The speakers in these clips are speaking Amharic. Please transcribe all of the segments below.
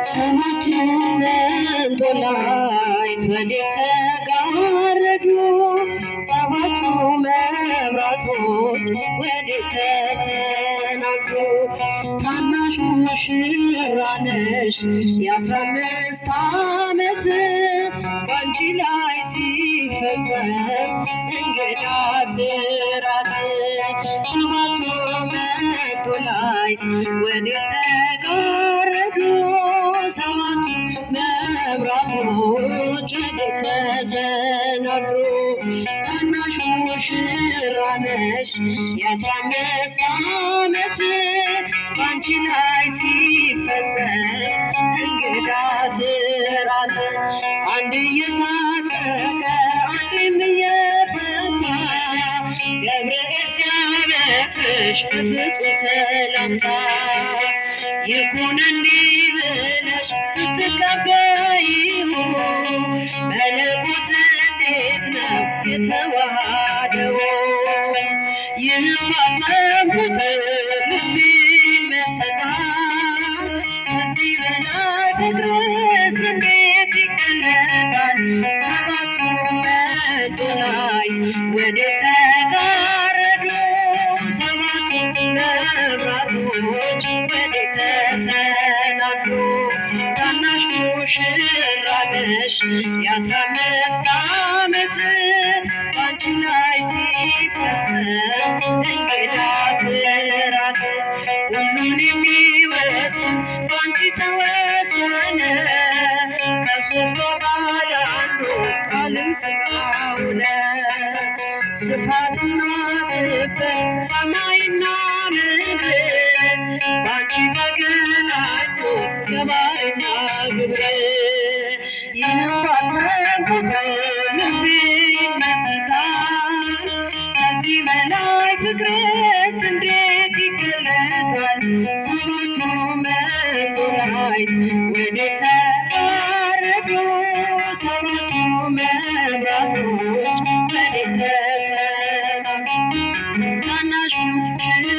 ሰባቱ መንጦላዕት ወዴት ተጋረዱ? ሰባቱ መብራቶች ወዴት ተሰናዱ? ታናሹ ሙሽራ ነሽ የ15 ዓመት ባንቺ ላይ ሲፈጸም እንግዳ ስራት። ሰባቱ መንጦላዕት ወዴት ተጋረዱ? ሰባቱ መብራቶች ወዴት ተሰናዱ? ታናሹ ሙሽራ ነሽ የ15 ዓመት ባንቺ ላይ ሲፈጸም እንግዳ ስራት። አንድ እየታጠቀ አንድም እየፈታ ገብርኤል ሲያበስርሽ በፍጹም ሰላምታ ይኩን እንዲህ ብለሽ ስትቀበይው መለኮት እንዴት ነው የተዋሃደው? ይህን ባሰብኩት ልቤ ይመሰጣል። ከዚህ በላይ ፍቅርስ እንዴት ይገለጣል? ሰባቱ መንጦላዕት ወዴት ተጋረዱ? ሰባቱ መብራቶች ወዴት ተሰናዱ? ታናሽ ሙሽራ ነሽ የ15 ዓመት ባንቺ ላይ ሲፈጸም እንግዳ ስራት። ሁሉን የሚወስን ባንቺ ተወሰነ ከሦስቱ አካል አንዱ ቃልም ሥጋ ሆነ። ስፋትና ጥበት ሰማይና ምድር ባንቺ ተገናኙ የባሕርና ግብር። ይህን ባሰብኩት ልቤ ይመስጣል። ከዚህ በላይ ፍቅርስ እንዴት ይገለጣል? ሰባቱ መንጦላዕት ወዴት ተጋረዱ? ሰባቱ መብራቶች ወዴት ተሰናዱ? ታናሽ ሙሽራ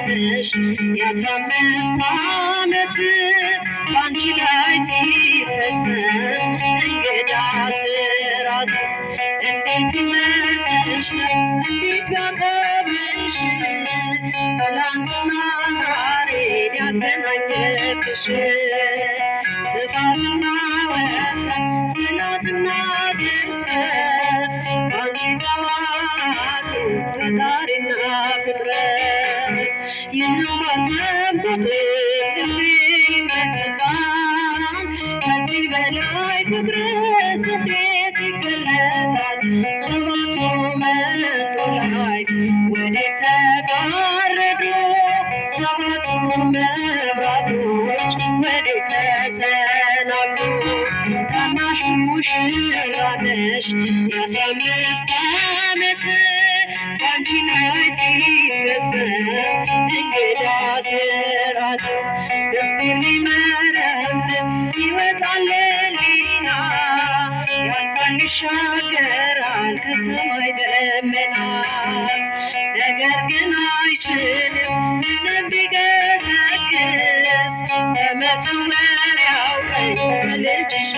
ነሽ የ15 ዓመት ባንቺ ላይ ሲፈጸም እንግዳ ስራት። እንዴት ይመርጥሽ እንዴት ያከብርሽ ትላንትና ዛሬን ያገናኘብሽ። ስፋትና ወሰን ጥላትና ግዝፈት ባንቺ ተዋሃዱ ፈጣሪና ፍጥረት። ይህን ባሰብኩት ልቤ ይመስጣል። ከዚህ በላይ ፍቅርስ እንዴት ይገለጣል? ሰባቱ መንጦላዕት ወዴት ተጋረዱ? ሰባቱ መብራቶች ወዴት ተሰናዱ? ታናሽ ሙሽራ ነሽ የ15 ዓመት ባንቺ ላይ ሲፈጸም እንግዳ ስራት። ምስጢር ሊመረምር ይወጣል ሕሊና ያልፋል ይሻገራል ከሰማይ ደመና። ነገር ግን አይችልም ምንም ቢገሰግስ በመሰወሪያው ላይ በልጅሽ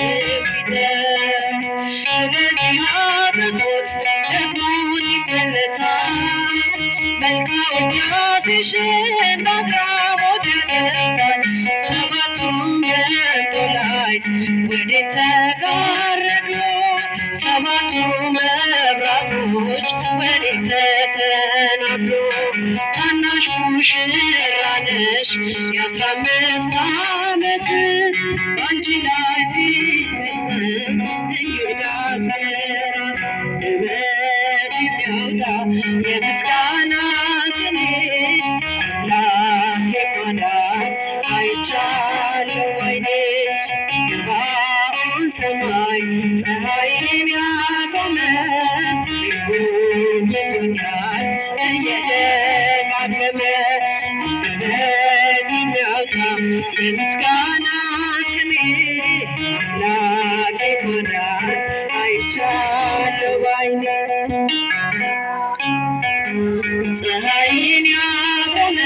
ቢደርስ። ስለዚህ አብርቶት ደግሞት ይመለሳል መልካም ውዳሴሽን በአግራሞት ያደርሳል። ሰባቱ መንጦላዕት ወዴት ተጋረዱ? ሰባቱ መብራቶች ወዴት ተሰናዱ? ታናሽ ሙሽራ ነሽ የ15 ዓመት ባንቺ ላይ ሲፈጸም እንግዳ ስራት። ውበት የሚያወጣ የምስጋና ቅኔ አምላክ ማዳን አይቻለሁ ባይኔ። ግርማውን ሰማይ ፀሐይን ያቆመ ጎብኝቶኛል እየደጋገመ። ውበት የሚያወጣ የምስጋና ቅኔ አምላኬ ማዳን አይቻለሁ ባይኔ ፀሐይን ያቆመ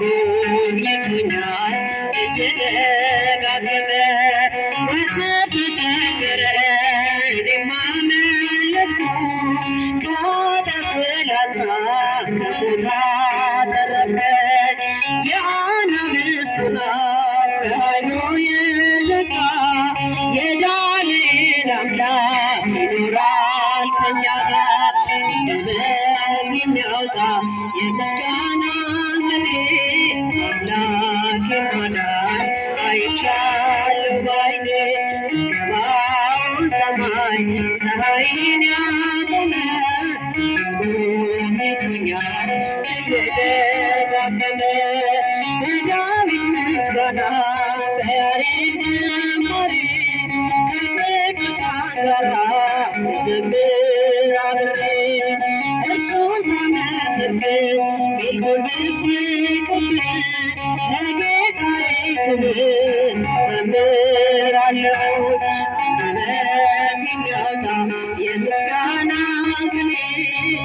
ጎብኝቶኛል እየደጋገመ ወጥመድ ተሰበረ እኔም አመለጥኩ ከአጠፍ ፍላጻ ከሞት አተረፍከኝ የአናብስቱን አፍ በኃይሉ የዘጋ የዳንኤል አምላክ ይኖራል ከእኛ ጋር ውበት የሚያወጣ የምስጋናን ቅኔ አምላኬን ማዳን አይቻለሁ ባይኔ ገባውን ሰማይ ፀሐይን ያቆመ ጎብኝቶኛል እየደጋገመ በዳዊት ምስጋና በያሬድ ዝማሬ ከቅዱሳን ጋራ መዘምር አብሬ እርሱን ሳመሰግን ሜልኮል ብትስቅብኝ ለጌታዬ ክብር ዘምራለሁ ውበት የሚያወጣ የምስጋና ቅኔ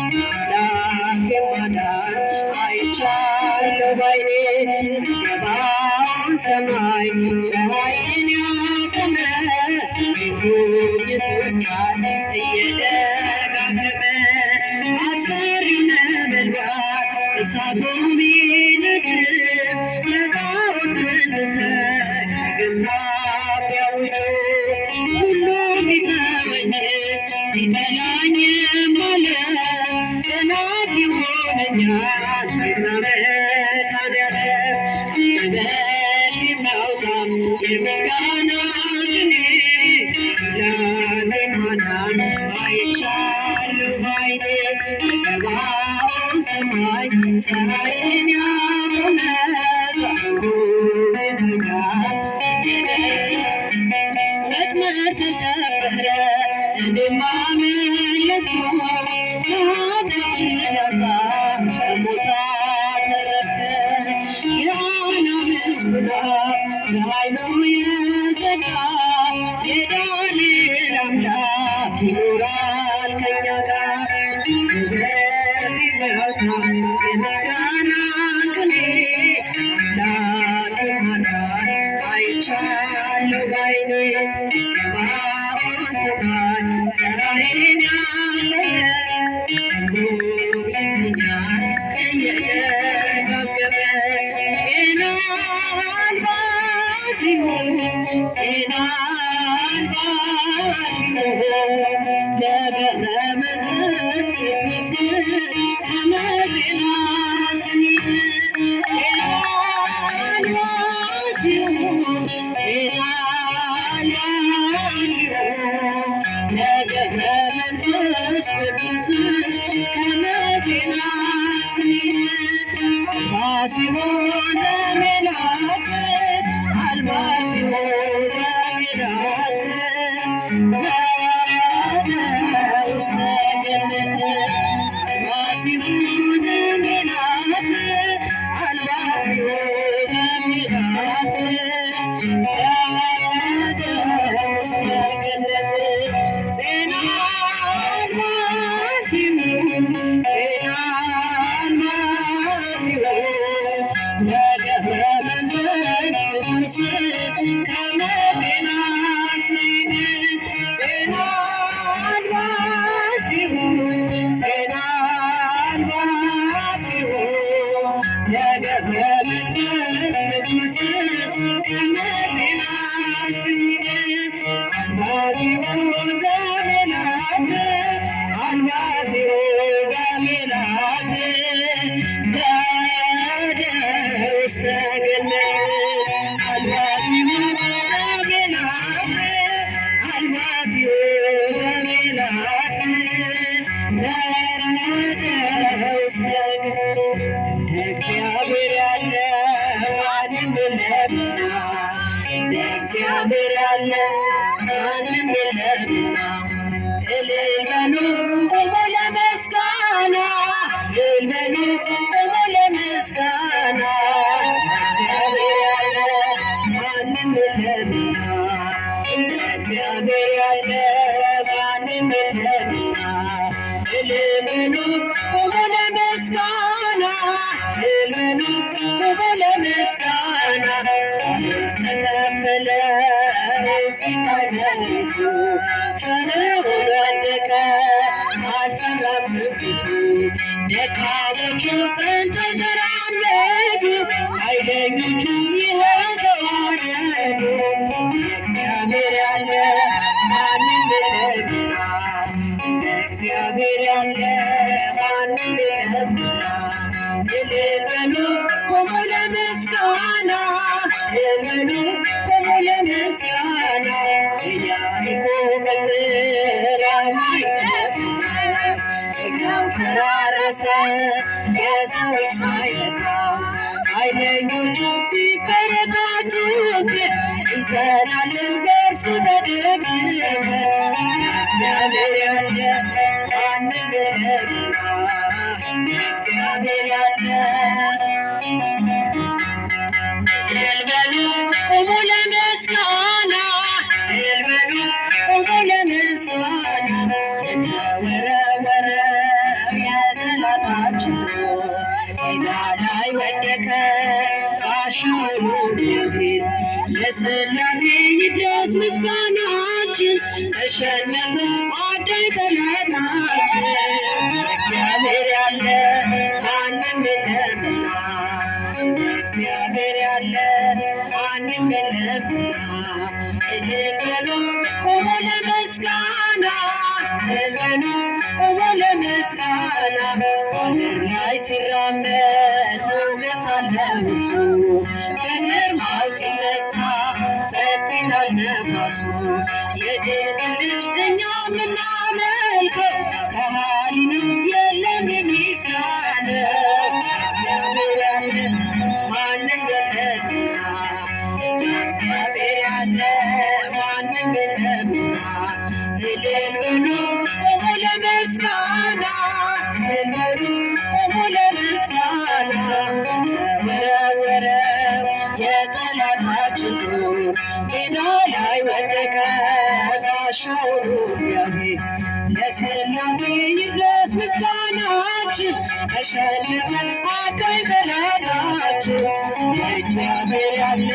አምላኬን ማዳን አይቻለሁ ባይኔ ገባውን ሰማይ ፀሐይን ያቆመ ጎብኝቶኛል እየደጋገመ አስፈሪው ነበልባል እሳቱ ቢነድድ ለጣዖት እንድሰግድ ነገሥታት ቢያውጁ ሁሉም ቢተወኝ ቢጠላኝም አለ ጽናት ይሆነኛል ጌታ መድኃኔዓለም ውበት የሚያወጣ የምስጋና ቅኔ አምላኬን ማዳን አይቻለሁ ባይኔ ገባውን ሰማይ ፀሐይን ያቆመ ጎብኝቶኛል ወጥመድ ተሰበረ እኔም አመለጥኩ ከአጠፍ ፍላጻ ከሞት አተረፍከኝ የአናብስቱን አፍ በኃይሉ የዘጋ የዳንኤል አምላክ ይኖራል ከእኛ ጋር ውበት የሚያወጣ የምስጋናን ቅኔ አምላኬን ማዳን አይቻለሁ ባይኔ ገባውን ሰማይ ፀሐይን ያቆመ ጎብኝቶኛል እየደጋገመ ዜና አልባ ሲሆን ዜና አልባ ሲሆን ለገብረ መንፈስ ቅዱስ ከመዜና ስሂድ ዜና አልባ ሲሆን ዜና አልባ ሲሆን ለገብረ መንፈስ ቅዱስ ከመዜና ስሂድ አልባ ሲሆን ዘሜላት አልባ ሲሆን ዘሜላት ዘወረደ ውስተ ገነት አልባ ሲሆን ዘሜላት አልባ ሲሆን ዘሜላት ዘወረደ ውስተ ገነት ዜና አልባ ሲሆን ዜና አልባ ሲሆን ለገብረ መንፈስ ቅዱስ ከመዜና ስሂድ ዜና አልባ ሲሆን ዜና አልባ ሲሆን ለገብረ መንፈስ ቅዱስ ከመዜና ስሂድ አልባ ሲሆን ዘሜላት አልባ ሲሆን ዘሜላት ዘወረደ ውስተ ገነት አልባ ሲሆን ዘሜላት አልባ ሲሆን ዘሜላት ዘወረደ ውስተ ገነት እንደ እግዚአብሔር ያለ ማንም የለምና እንደ እግዚአብሔር ያለ ማንም የለምና እልል በሉ ቁሙ ለምስጋና እልል በሉ ቁሙ ለምስጋና እግዚአብሔር ያለ ቆሞ ለምስጋና ተከፈለ እስኪታነቱ ፈርዖን ወደቀ አልሰራም ትንቢቱ ደካሞቹም ጸንተው ተራመዱ ኃይለኞቹም ይኸው ተዋረዱ እግዚአብሔር ያለ ማንም የለምና እግዚአብሔር ያለ ማንም የለምና እልል በሉ ቆሙ ለምስጋና እልል በሉ ቆሙ ለምስጋና ኢያሪኮ ቅጥር የማይደፍር ድንጋዩ ፈራረሰ የሰዎች ሳይነካ ኃይለኞቹ ቢበረታቱብን እንጸናለን በእርሱ ተደግፈን እግዚአብሔር ያለ ማንም የለምና እግዚአብሔር ያለ እልል በሉ ቆሙ ለምስጋና እልል በሉ ቆሙ ለምስጋና የተወረወረ የጠላታችን ጦር ሜዳ ላይ ወደቀ ጋሻው እግዚአብሔር ለሥላሴ ይድረስ ምስጋናችን ተሸነፈ አዳኝ ጠላታችን እግዚአብሔር ያለ ማንም የለምና እግዚአብሔር ያለ ማንም የለምና እልል በሉ ቆሙ ለምስጋና እልል በሉ ቆሙ ለምስጋና ባህር ላይ ሲራመድ ሞገስ አለው እርሱ በግርማው ሲነሳ ጸጥ ይላል ነፋሱ የድንግል ልጅ እኛ የምናመልከው ከሃሊ ነው የለም የሚሳነው እግዚአብሔር ያለ ማንም የለምና እግዚአብሔር ያለ ማንም የለምና እልል በሉ ቆሙ ለምስጋና እልል በሉ ቆሙ ለምስጋና ተወረወረ የጠላታችን ጦር ሜዳ ላይ ወደቀ ጋሻው እግዚአብሔር ለሥላሴ ይድረስ ምስጋናችን ተሸነፈን አዳኝ ጠላታችን እግዚአብሔር ያለ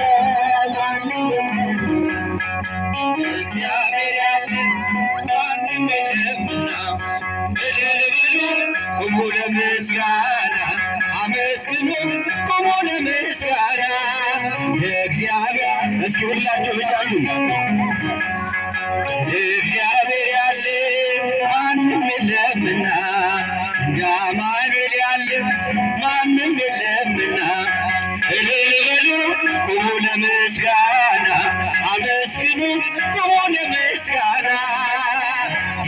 ማንም የለምና እግዚአብሔር ያለ ማንም የለምና እልል በሉ ቆሙ ለምስጋና አመስግኑ ቆሙ ለምስጋና እግዚአብሔር እስኪ ሁላችሁ እጃችሁን እግዚአብሔር ያለ ማንም የለምና እንደ አማኑኤል ያለ ማንም የለምና እልል በሉ ቆሙ ለምስጋና አመስግኑ ቆሙ ለምስጋና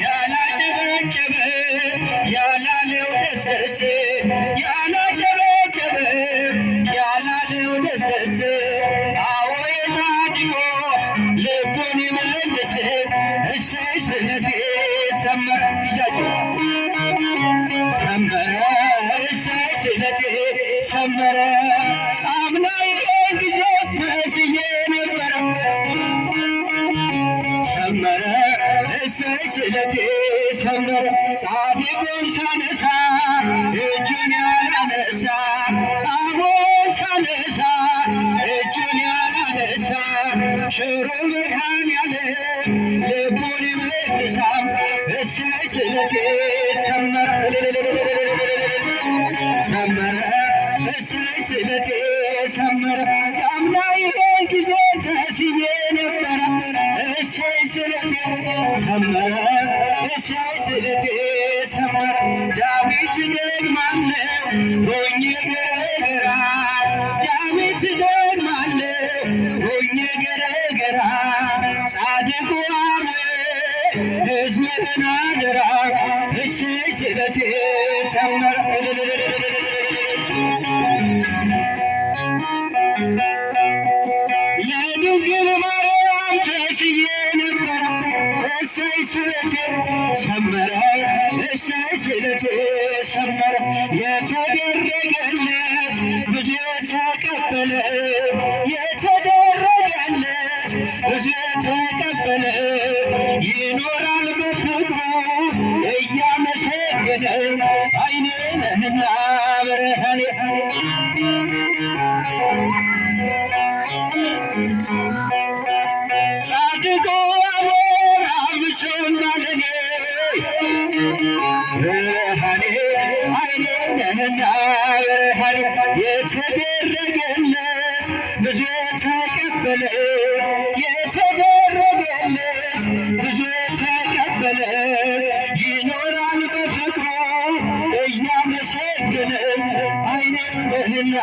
ያላጨበጨበ ያላለው ደስደስ ያላጨበጨበ ያላለው ደስደስ አዎ የጻድቆ ልቡን ይመልስ እሰይ ስለቴ ሰመረ እጃችሁ ሰመረ እሰይ ስለቴ ሰመረ አምና ይሄን ጊዜ ተስዬ ነበረ ሰመረ እሰይ ስለቴ ሰመረ ጻድቁን ሳነሳ እጁን ያላነሳ አሁን ሳነሳ እጁን ያላነሳ ሽሩ መድኃኔዓለም ልቡን ይመልሳል እሰይ ስለቴ ሰመረ ሰመረ እሰይ ስለቴ ሰመረ አምና ይሄን ጊዜ ተስዬ ነበረ እሰይ ስለቴ ሰመረ እሰይ ስለቴ ሰመረ ዳዊት ደግማለሁ ሆኜ ገረገራ ዳዊት ደግማለሁ ሆኜ ገረገራ ጻድቁ ሕዝብህን አደራ እሰይ ስለቴ ሰመረ ለድንግል ማርያም ተስዬ ነበረ እሰይ ስለቴ ሰመረ እሰይ ስለቴ ሰመረ የተደረገለት ብዙ የተቀበለ የተደረገለት ብዙ የተቀበለ ይኖራል በፍቅሩ እያመሰገነ አይኔ ነህና ብርሃኔ ጨለማና ብርሃን የተደረገለት ብዙ ተቀበለ የተደረገለት ብዙ ተቀበለ ይኖራል በፍቅሩ እያመሰገነ አይኔ ነህና